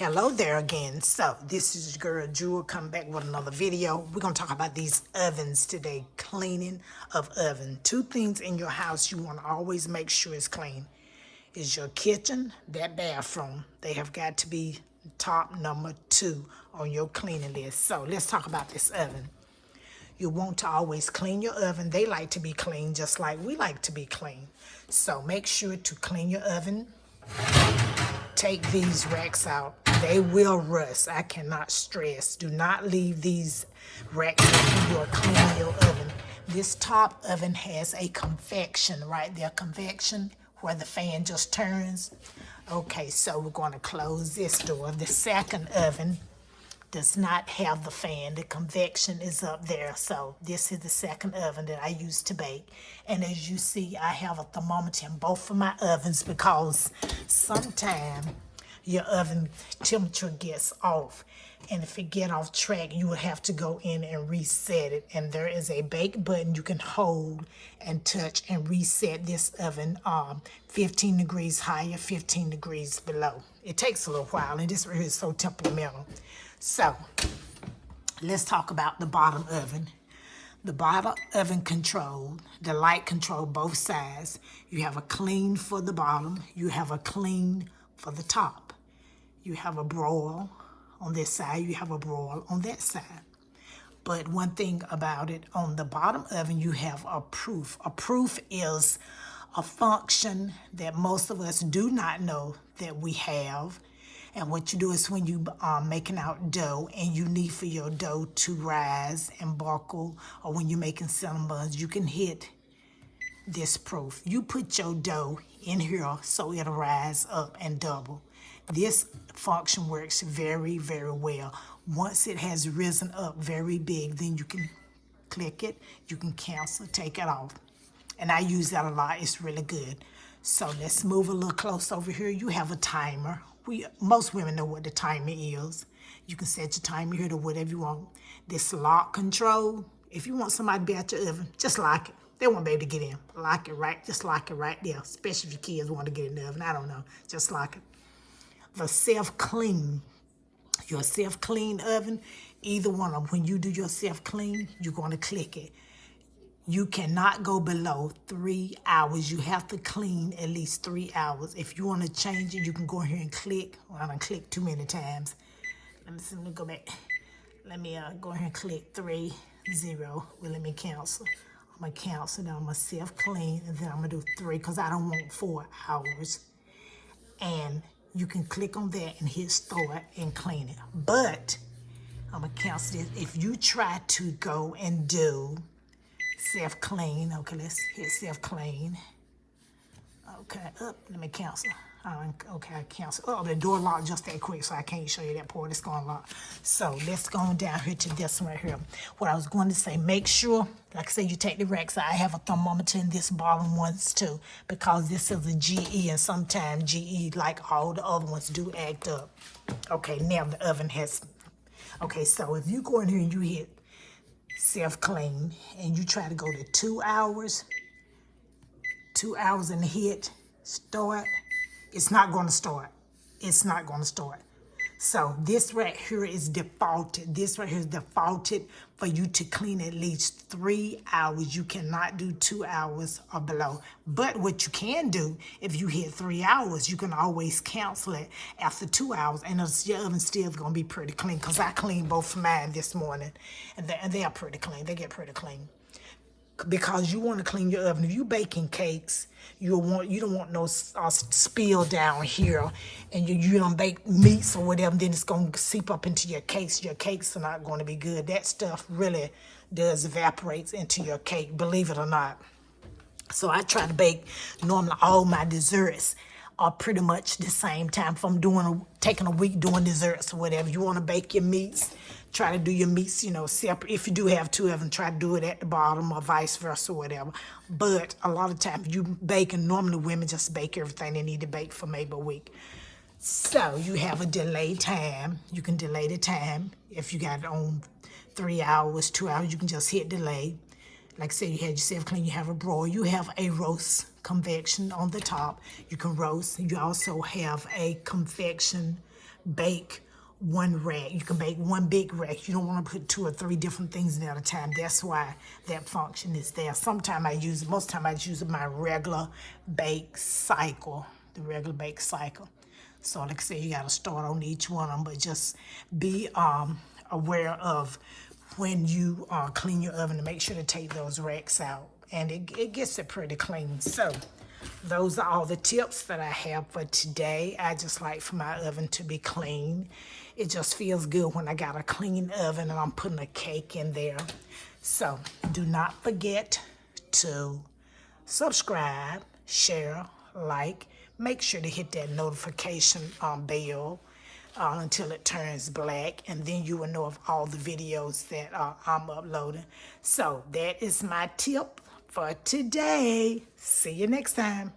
Hello there again. So this is your girl Jewel coming back with another video. We're going to talk about these ovens today. Cleaning of oven. Two things in your house you want to always make sure is clean. Is your kitchen, that bathroom. They have got to be top number 2 on your cleaning list. So let's talk about this oven. You want to always clean your oven. They like to be clean just like we like to be clean. So make sure to clean your oven. Take these racks out. They will rust. I cannot stress. Do not leave these racks when you are cleaning your oven. This top oven has a convection right there. Convection where the fan just turns. Okay, so we're going to close this door. The second oven does not have the fan. The convection is up there. So this is the second oven that I use to bake. And as you see, I have a thermometer in both of my ovens because sometimes your oven temperature gets off. And if it get off track, you would have to go in and reset it. And there is a bake button you can hold and touch and reset this oven 15 degrees higher, 15 degrees below. It takes a little while, and this really is so temperamental. So, let's talk about the bottom oven. The bottom oven control, the light control both sides. You have a clean for the bottom. You have a clean for the top. You have a broil on this side. You have a broil on that side. But one thing about it, on the bottom oven, you have a proof. A proof is a function that most of us do not know that we have. And what you do is when you are making out dough and you need for your dough to rise and buckle, or when you're making cinnamon buns, you can hit this proof. You put your dough in here so it'll rise up and double. This function works very, very well. Once it has risen up very big, then you can click it, you can cancel, take it off. And I use that a lot. It's really good. So let's move a little close over here. You have a timer. Most women know what the timer is. You can set your timer here to whatever you want. This lock control, if you want somebody to be at your oven, just lock it. They won't be able to get in. Lock it right, just lock it right there. Especially if your kids want to get in the oven. I don't know. Just lock it. The self-clean, your self-clean oven, either one of them, when you do your self-clean, you're going to click it. You cannot go below 3 hours. You have to clean at least 3 hours. If you want to change it, you can go here and click. Well, I done clicked too many times. Let me go back. Let me go here and click 3, 0. Well, let me cancel. I'm going to cancel. Now I'm going to self-clean, and then I'm going to do 3 because I don't want 4 hours. And you can click on that and hit start and clean it. But I'm going to cancel this. If you try to go and do self-clean. Okay, let's hit self-clean. Okay, up. Let me cancel. Okay, I cancel. Oh, the door locked just that quick, so I can't show you that part. It's going to lock. So let's go down here to this one right here. What I was going to say, make sure, like I said, you take the racks. I have a thermometer in this bottom ones too, because this is a GE, and sometimes GE, like all the other ones, do act up. Okay, now the oven has. Okay, so if you go in here and you hit self-clean and you try to go to 2 hours, 2 hours and hit start, it's not going to start. It's not going to start. So this right here is defaulted. This right here is defaulted for you to clean at least 3 hours. You cannot do 2 hours or below. But what you can do, if you hit 3 hours, you can always cancel it after 2 hours, and your oven's still going to be pretty clean, because I cleaned both of mine this morning, and they are pretty clean. They get pretty clean. Because you want to clean your oven. If you're baking cakes, you don't want no spill down here, and you don't bake meats or whatever, then it's going to seep up into your cakes. Your cakes are not going to be good. That stuff really does evaporates into your cake, believe it or not. So I try to bake normally all my desserts are pretty much the same time. If I'm taking a week doing desserts or whatever, you want to bake your meats, try to do your meats, separate. If you do have 2 of them, try to do it at the bottom or vice versa or whatever. But a lot of times you bake, and normally women just bake everything they need to bake for maybe a week. So you have a delay time. You can delay the time. If you got it on 3 hours, 2 hours, you can just hit delay. Like I said, you had your self-clean, you have a broil, you have a roast convection on the top. You can roast. You also have a convection bake one rack. You can bake one big rack. You don't want to put 2 or 3 different things in at a time. That's why that function is there. Most time I use my regular bake cycle, the regular bake cycle. So like I said, you got to start on each one of them, but just be aware of when you clean your oven to make sure to take those racks out. And it gets it pretty clean. So those are all the tips that I have for today. I just like for my oven to be clean. It just feels good when I got a clean oven and I'm putting a cake in there. So do not forget to subscribe, share, like. Make sure to hit that notification bell until it turns black, and then you will know of all the videos that I'm uploading. So that is my tip for today. See you next time.